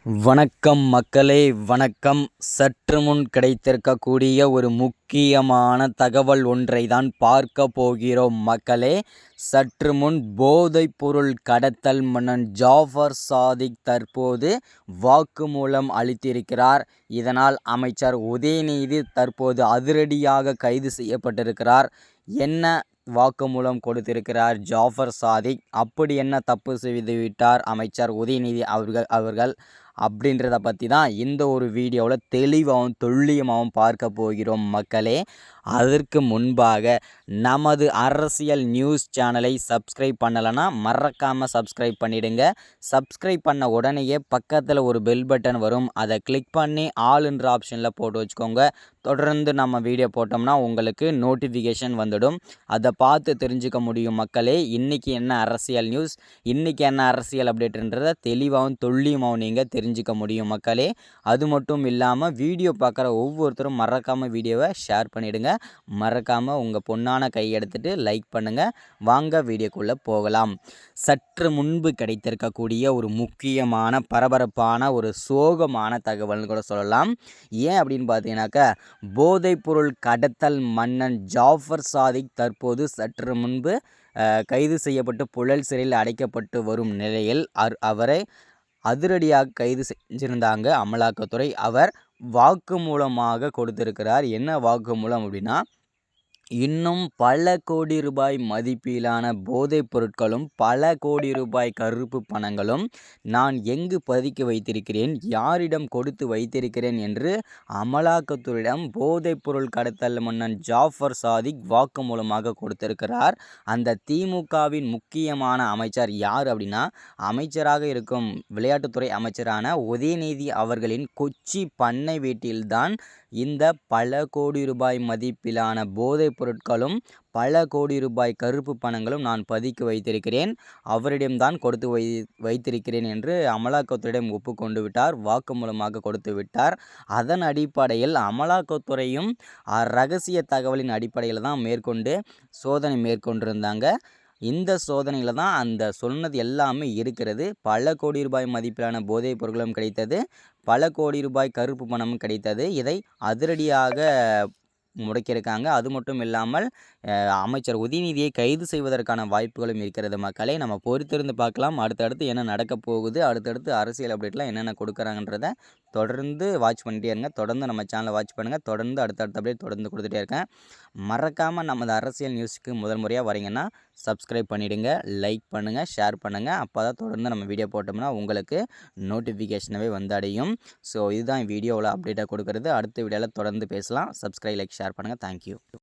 வணக்கம் மக்களே, வணக்கம். சற்று முன் கிடைத்திருக்கக்கூடிய ஒரு முக்கியமான தகவல் ஒன்றை தான் பார்க்க போகிறோம் மக்களே. சற்று முன் போதைப் பொருள் கடத்தல் மன்னன் ஜாஃபர் சாதிக் தற்போது வாக்குமூலம் அளித்திருக்கிறார். இதனால் அமைச்சர் உதயநிதி தற்போது அதிரடியாக கைது செய்யப்பட்டிருக்கிறார். என்ன வாக்குமூலம் கொடுத்திருக்கிறார் ஜாஃபர் சாதிக்? அப்படி என்ன தப்பு செய்துவிட்டார் அமைச்சர் உதயநிதி அவர்கள் அப்படின்றத பற்றி தான் இந்த ஒரு வீடியோவில் தெளிவாகவும் துல்லியமாகவும் பார்க்க போகிறோம் மக்களே. அதற்கு முன்பாக நமது அரசியல் நியூஸ் சேனலை சப்ஸ்கிரைப் பண்ணலைன்னா மறக்காமல் சப்ஸ்கிரைப் பண்ணிவிடுங்க. சப்ஸ்கிரைப் பண்ண உடனேயே பக்கத்தில் ஒரு பெல் பட்டன் வரும், அதை கிளிக் பண்ணி ஆல்ன்ற ஆப்ஷனில் போட்டு வச்சுக்கோங்க. தொடர்ந்து நம்ம வீடியோ போட்டோம்னா உங்களுக்கு நோட்டிஃபிகேஷன் வந்துடும். அதை பார்த்து தெரிஞ்சுக்க முடியும் மக்களே. இன்றைக்கி என்ன அரசியல் நியூஸ், இன்றைக்கி என்ன அரசியல் அப்டேட்ன்றதை தெளிவாகவும் துல்லியமாகவும் நீங்கள் தெரிஞ்சுக்க முடியும் மக்களே. அது மட்டும் இல்லாமல் வீடியோ பார்க்குற ஒவ்வொருத்தரும் மறக்காமல் வீடியோவை ஷேர் பண்ணிவிடுங்க. மறக்காமல் உங்கள் பொண்ணான கை எடுத்துகிட்டு லைக் பண்ணுங்கள். வாங்க வீடியோக்குள்ளே போகலாம். சற்று முன்பு கிடைத்திருக்கக்கூடிய ஒரு முக்கியமான பரபரப்பான ஒரு சோகமான தகவல்னு கூட சொல்லலாம். ஏன் அப்படின்னு பார்த்தீங்கன்னாக்கா, போதைப்பொருள் கடத்தல் மன்னன் ஜாஃபர் சாதிக் தற்போது சற்று முன்பு கைது செய்யப்பட்டு புழல் சிறையில் அடைக்கப்பட்டு வரும் நிலையில் அவரை அதிரடியாக கைது செஞ்சிருந்தாங்க அமலாக்கத்துறை. அவர் வாக்குமூலமாக கொடுத்திருக்கிறார். என்ன வாக்குமூலம் அப்படின்னா, இன்னும் பல கோடி ரூபாய் மதிப்பிலான போதைப் பொருட்களும் பல கோடி ரூபாய் கருப்பு பணங்களும் நான் எங்கு பதுக்கி வைத்திருக்கிறேன், யாரிடம் கொடுத்து வைத்திருக்கிறேன் என்று அமலாக்கத்துறையிடம் போதைப் பொருள் கடத்தல் மன்னன் ஜாஃபர் சாதிக் வாக்குமூலமாக கொடுத்திருக்கிறார். அந்த திமுகவின் முக்கியமான அமைச்சர் யார் அப்படின்னா, அமைச்சராக இருக்கும் விளையாட்டுத்துறை அமைச்சரான உதயநிதி அவர்களின் கொச்சி பண்ணை வீட்டில்தான் இந்த பல கோடி ரூபாய் மதிப்பிலான போதைப் பொருட்களும் பல கோடி ரூபாய் கருப்பு பணங்களும் நான் பதுக்கி வைத்திருக்கிறேன், அவரிடம்தான் கொடுத்து வைத்திருக்கிறேன் என்று அமலாக்கத்துறையிடம் ஒப்புக்கொண்டு விட்டார். வாக்குமூலமாக கொடுத்து விட்டார். அதன் அடிப்படையில் அமலாக்கத்துறையும் ரகசிய தகவலின் அடிப்படையில் தான் சோதனை மேற்கொண்டிருந்தாங்க. இந்த சோதனையில் தான் அந்த சொன்னது எல்லாமே இருக்கிறது. பல கோடி ரூபாய் மதிப்பிலான போதைப் பொருட்களும் கிடைத்தது, பல கோடி ரூபாய் கருப்பு பணமும் கிடைத்தது. இதை அதிரடியாக முடக்கியிருக்காங்க. அது மட்டும் இல்லாமல் அமைச்சர் உதயநிதியை கைது செய்வதற்கான வாய்ப்புகளும் இருக்கிறது மக்களே. நம்ம பொறுத்திருந்து பார்க்கலாம். அடுத்தடுத்து என்ன நடக்க போகுது, அடுத்தடுத்து அரசியல் அப்டேட்லாம் என்னென்ன கொடுக்குறாங்கன்றத தொடர்ந்து வாட்ச் பண்ணிகிட்டே இருங்க. தொடர்ந்து நம்ம சேனலை வாட்ச் பண்ணுங்கள். தொடர்ந்து அடுத்தடுத்த அப்டேட் தொடர்ந்து கொடுத்துட்டே இருக்கேன். மறக்காமல் நமது அரசியல் நியூஸுக்கு முதல் முறையாக வரீங்கன்னா சப்ஸ்கிரைப் பண்ணிவிடுங்க, லைக் பண்ணுங்கள், ஷேர் பண்ணுங்கள். அப்போ தான் தொடர்ந்து நம்ம வீடியோ போட்டோம்னா உங்களுக்கு நோட்டிஃபிகேஷனவே வந்தடையும். ஸோ இதுதான் வீடியோவில் அப்டேட்டாக கொடுக்குறது. அடுத்த வீடியோவில் தொடர்ந்து பேசலாம். சப்ஸ்கிரைப், லைக், ஷேர் பண்ணுங்கள். தேங்க்யூ.